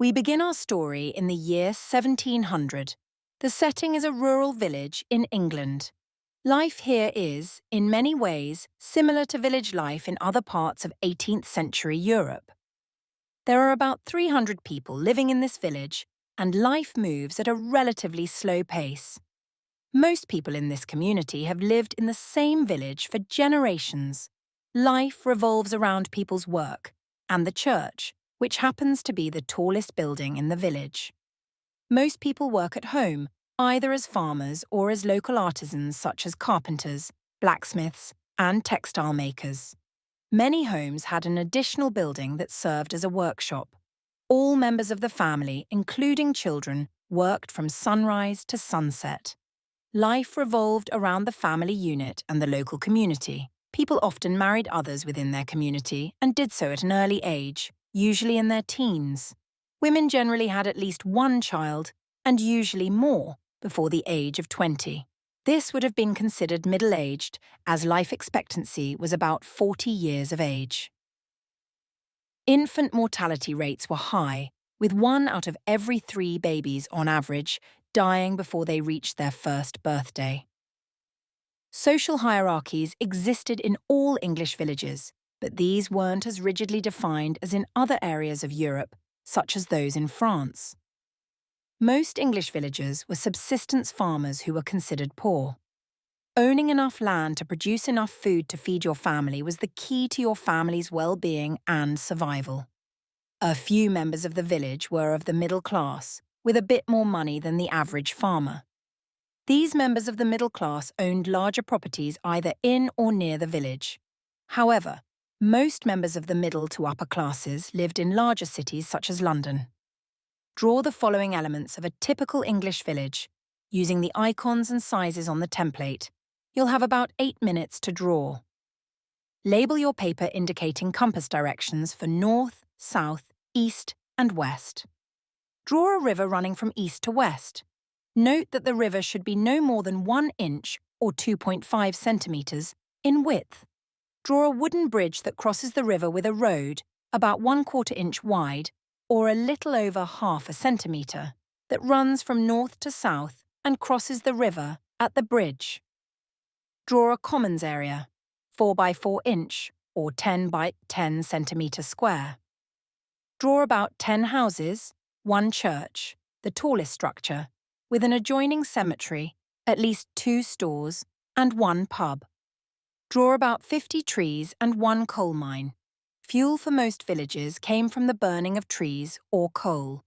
We begin our story in the year 1700. The setting is a rural village in England. Life here is, in many ways, similar to village life in other parts of 18th century Europe. There are about 300 people living in this village, and life moves at a relatively slow pace. Most people in this community have lived in the same village for generations. Life revolves around people's work and the church, which happens to be the tallest building in the village. Most people work at home, either as farmers or as local artisans such as carpenters, blacksmiths, and textile makers. Many homes had an additional building that served as a workshop. All members of the family, including children, worked from sunrise to sunset. Life revolved around the family unit and the local community. People often married others within their community and did so at an early age, usually in their teens. Women generally had at least one child, and usually more, before the age of 20. This would have been considered middle-aged, as life expectancy was about 40 years of age. Infant mortality rates were high, with 1 out of every 3 babies, on average, dying before they reached their first birthday. Social hierarchies existed in all English villages, but these weren't as rigidly defined as in other areas of Europe, such as those in France. Most English villagers were subsistence farmers who were considered poor. Owning enough land to produce enough food to feed your family was the key to your family's well-being and survival. A few members of the village were of the middle class, with a bit more money than the average farmer. These members of the middle class owned larger properties either in or near the village. However, most members of the middle to upper classes lived in larger cities such as London. Draw the following elements of a typical English village. Using the icons and sizes on the template, you'll have about 8 minutes to draw. Label your paper indicating compass directions for north, south, east, and west. Draw a river running from east to west. Note that the river should be no more than 1 inch or 2.5 centimetres in width. Draw a wooden bridge that crosses the river with a road about 1/4 inch wide or a little over 1/2 centimetre that runs from north to south and crosses the river at the bridge. Draw a commons area, 4 by 4 inch or 10 by 10 centimetre square. Draw about 10 houses, 1 church, the tallest structure, with an adjoining cemetery, at least 2 stores, and 1 pub. Draw about 50 trees and 1 coal mine. Fuel for most villages came from the burning of trees or coal.